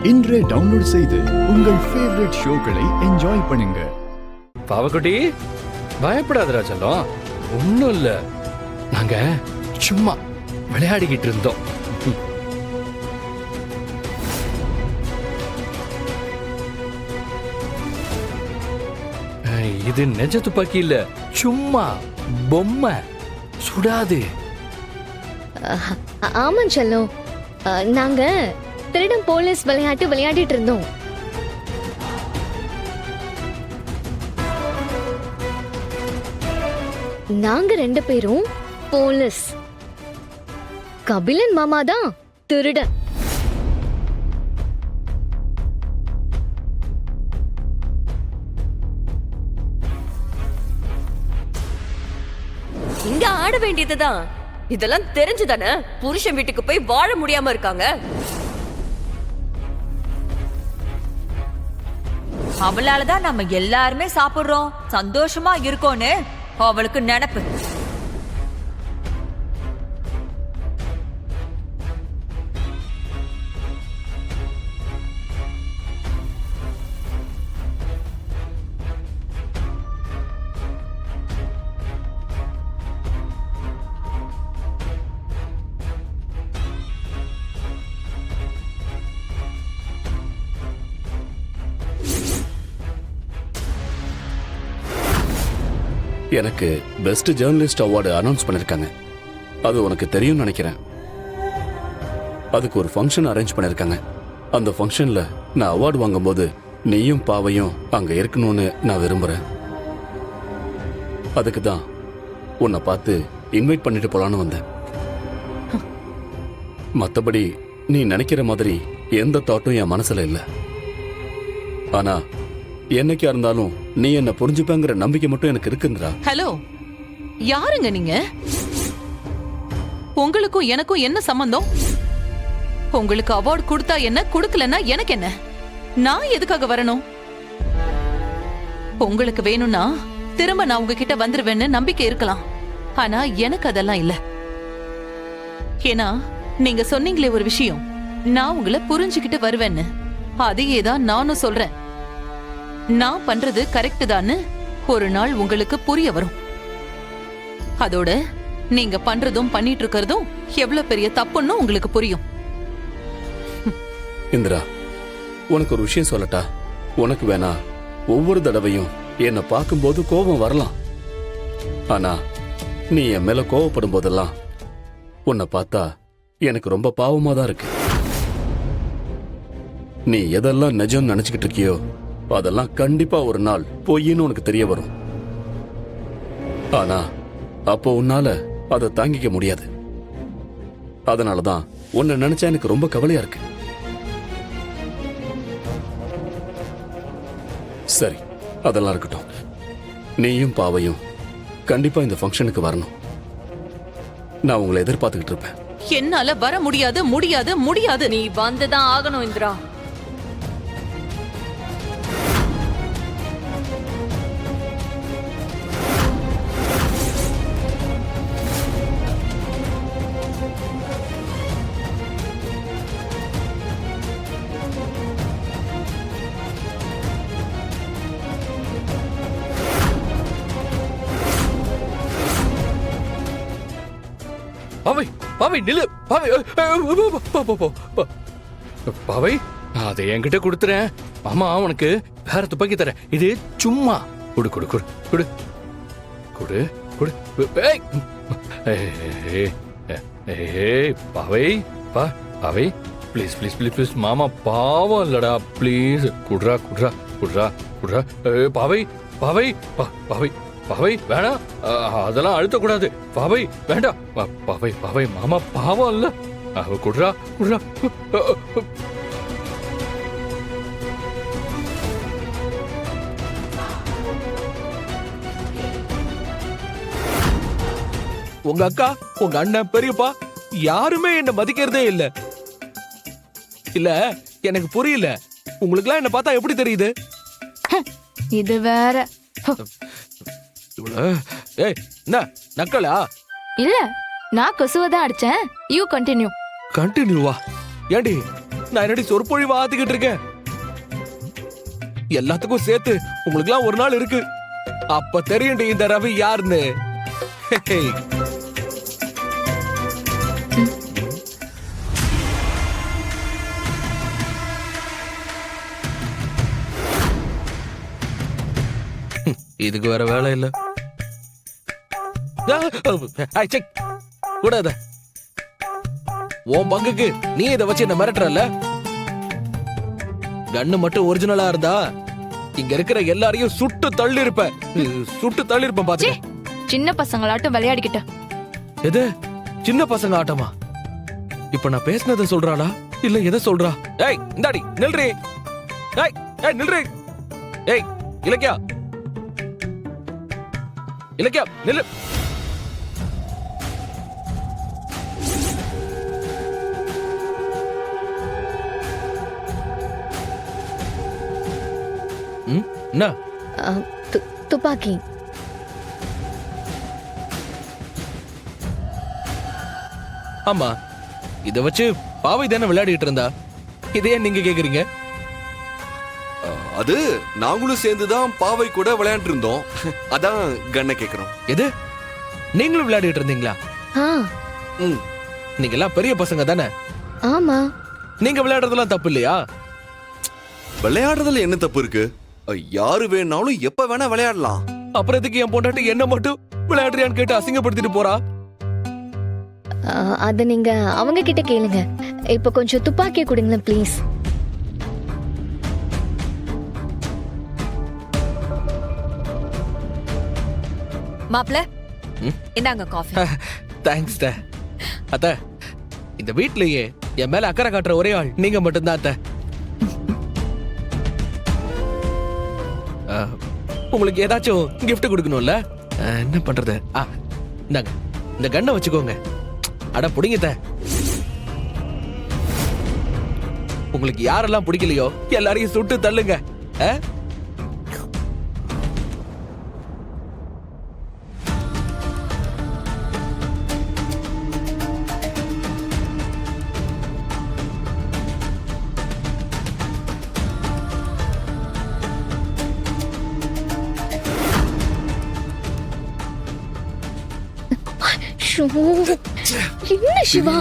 இன்றே டவுன்லோட் செய்து உங்கள் ஃபேவரட் ஷோக்களை என்ஜாய் பண்ணுங்க. பாவக்குட்டி, பயப்படாதடா செல்லம், ஒன்னும் இல்ல. நாங்க சும்மா விளையாடிக்கிட்டு இருந்தோம். இது நெஜ துப்பாக்கி இல்ல, சும்மா பொம்மை, சுடாது. ஆமா செல்லம், நாங்க திருடம் போலீஸ் விளையாட்டு விளையாடிட்டு இருந்தோம். நாங்க 2 பேரும் போலீஸ், கபிலன் மாமா தான் திருடன். இங்க ஆட வேண்டியதுதான். இதெல்லாம் தெரிஞ்சுதானே புருஷன் வீட்டுக்கு போய் வாழ முடியாம இருக்காங்க. அவளாலதான் நம்ம எல்லாருமே சாப்பிடுறோம், சந்தோஷமா இருக்கோன்னு அவளுக்கு நினைப்பு. எனக்கு பெஸ்ட் ஜேர்னலிஸ்ட் அவார்டு அனௌன்ஸ் பண்ணிருக்காங்க. அது உனக்கு தெரியும் நினைக்கிறேன். அதுக்கு ஒரு ஃபங்க்ஷன் அரேஞ்ச் பண்ணிருக்காங்க. அந்த ஃபங்க்ஷன்ல நான் அவார்டு வாங்கும்போது நீயும் பாவையும் அங்க இருக்கணும்னு நான் விரும்புறேன். அதுக்கு தான் உன்னை பார்த்து இன்வைட் பண்ணிட்டு போலான்னு வந்தேன். மத்தபடி நீ நினைக்கிற மாதிரி எந்த தாட்டும் என் மனசுல இல்ல. ஆனா என்னைக்கா இருந்தாலும் நீ என்ன புரிஞ்சுப்பேங்கிற நம்பிக்கை மட்டும் எனக்கு இருக்குங்கடா. ஹலோ, யாருங்க நீங்க? உங்களுக்கும் எனக்கும் என்ன சம்பந்தம்? உங்களுக்கு அவார்டு கொடுத்தா என்ன, கொடுக்கலன்னா எனக்கு என்ன? நான் எதுக்காக வரணும்? உங்களுக்கு வேணும்னா திரும்ப நான் உங்ககிட்ட வந்துருவேன்னு நம்பிக்கை இருக்கலாம். ஆனா எனக்கு அதெல்லாம் இல்ல. ஏன்னா நீங்க சொன்னீங்களே ஒரு விஷயம், நான் உங்களை புரிஞ்சுக்கிட்டு வருவேன்னு. அதையே தான் நானும் சொல்றேன். நான் பண்றது கரெக்ட் தான்னு ஒரு நாள் உங்களுக்கு புரிய வரும். அதோட நீங்க பண்றதும் பண்ணிட்டு இருக்கிறதும் எவ்வளவு பெரிய தப்புன்னு உங்களுக்கு புரியும். இந்திரா, உனக்கு ஒரு விஷயம் சொல்லட்டா? உனக்கு வேணா ஒவ்வொரு தடவையும் என்னை பார்க்கும்போது கோபம் வரலாம். ஆனா நீ என் மேல கோபப்படும் போதெல்லாம் உன்னை பார்த்தா எனக்கு ரொம்ப பாவமா தான் இருக்கு. நீ எதெல்லாம் நிஜம் நினைச்சுக்கிட்டு இருக்கியோ அதெல்லாம் கண்டிப்பா ஒரு நாள் பொய்ன்னு உனக்கு தெரிய வரும். ஆனா அப்போ உன்னால அதை தாங்கிக்க முடியாது. அதனாலதான் உன்னை நினைச்சா எனக்கு ரொம்ப கவலையா இருக்கு. சரி, அதெல்லாம் இருக்கட்டும். நீயும் பாவையும் கண்டிப்பா இந்த ஃபங்க்ஷனுக்கு வரணும். நான் உங்களை எதிர்பார்த்துக்கிட்டு இருப்பேன். என்னால வர முடியாது, முடியாது, முடியாது. நீ வந்துதான் ஆகணும் இந்திரா. பாவை, பாவை நில்லு. பாவை, பாவை, அதை என்கிட்ட கொடுத்துறேன். மாமா உனக்கு வேற துப்பாக்கி தரேன். இது சும்மா குடு குடு குடு குடு குடு குடு. பாவை, பாவை, ப்ளீஸ் ப்ளீஸ் ப்ளீஸ் ப்ளீஸ். மாமா பாவம் இல்லடா, ப்ளீஸ் குடுறா குடுறா குடுறா குடுறா. பாவை, பாவை, பாவை, பாவை வேணாம், அதெல்லாம் அழுத்தக்கூடாது. பாவை வேண்டாம். பாவை, பாவை, மாமா பாவம் இல்ல. குடுறா குடுறா. உங்க அக்கா, உங்க அண்ணன், பெரியப்பா யாருமே என்ன மதிக்கிறதே இல்ல. இல்ல எனக்கு புரியல, உங்களுக்குலாம் என்ன பார்த்தா எப்படி தெரியுது? இது வேற. ஏய், என்ன நக்கலா? இல்ல, நான் கொசுவை தான் அடிச்சேன். You continue. கண்டினியூவா? ஏண்டி நான் என்னடி சொற்பொழிவா ஆத்திக்கிட்டு இருக்கேன்? எல்லாத்துக்கும் சேர்த்து உங்களுக்குலாம் ஒரு நாள் இருக்கு, அப்ப தெரியும்டி இந்த ரவி யாருன்னு. ஹே. இதுக்கு வேற வேலை இல்ல. கூடாத உன் பங்குக்கு நீ இதை வச்சு என்ன மிரட்டுறல்ல? கண்ணு மட்டும் ஒரிஜினலா இருந்தா இங்க இருக்கிற எல்லாரையும் சுட்டு தள்ளி இருப்பேன் பாத்து. சின்ன பசங்களாட்டம் விளையாடிக்கிட்ட. எது சின்ன பசங்க ஆட்டமா? இப்ப நான் பேசினதை சொல்றாளா இல்ல எதை சொல்றா? ஏய் இந்தாடி நில்றி. ஏய் ஏய் நில்றி. ஏய் இலக்கியா நில்லு. என்ன? துப்பாக்கி. ஆமா, இத வச்சு பாவை தானே விளையாடிட்டு இருந்தா, இதையே நீங்க கேக்குறீங்க? அது நாங்களும் சேர்ந்துதான் பாவை கூட விளையாண்டு இருந்தோம், அதான் கண்ணை கேக்குறோம். எது நீங்களும் விளையாடிட்டு இருந்தீங்களா? நீங்க எல்லாம் பெரிய பசங்க தானே? ஆமா. நீங்க விளையாடுறதெல்லாம் தப்பு இல்லையா? விளையாடுறதுல என்ன தப்பு இருக்கு? யாரு வேணாலும் எப்ப வேணா விளையாடலாம். அப்புறம் எதுக்கு என் பொண்டாட்டி என்ன மட்டும் விளையாடுறியான்னு கேட்டு அசிங்கப்படுத்திட்டு போறா? அத நீங்க அவங்க கிட்ட கேளுங்க. இப்ப கொஞ்சம் துப்பாக்கியை கொடுங்களேன் ப்ளீஸ். மாப்ள இந்தாங்க காஃபி. தேங்க்ஸ் ட. அத்த, இந்த வீட்லயே என் மேல அக்கறை காட்டுற ஒரே ஆள் நீங்க மட்டும்தான் அத்த. உங்களுக்கு ஏதாச்சும் gift கொடுக்கணும்ல, என்ன பண்றது? இந்தாங்க இந்த கண்ணை வச்சுக்கோங்க. அட புடிங்கத்த. உங்களுக்கு யாரெல்லாம் பிடிக்கலையோ எல்லாரையும் சுட்டு தள்ளுங்க. என்ன சிவா?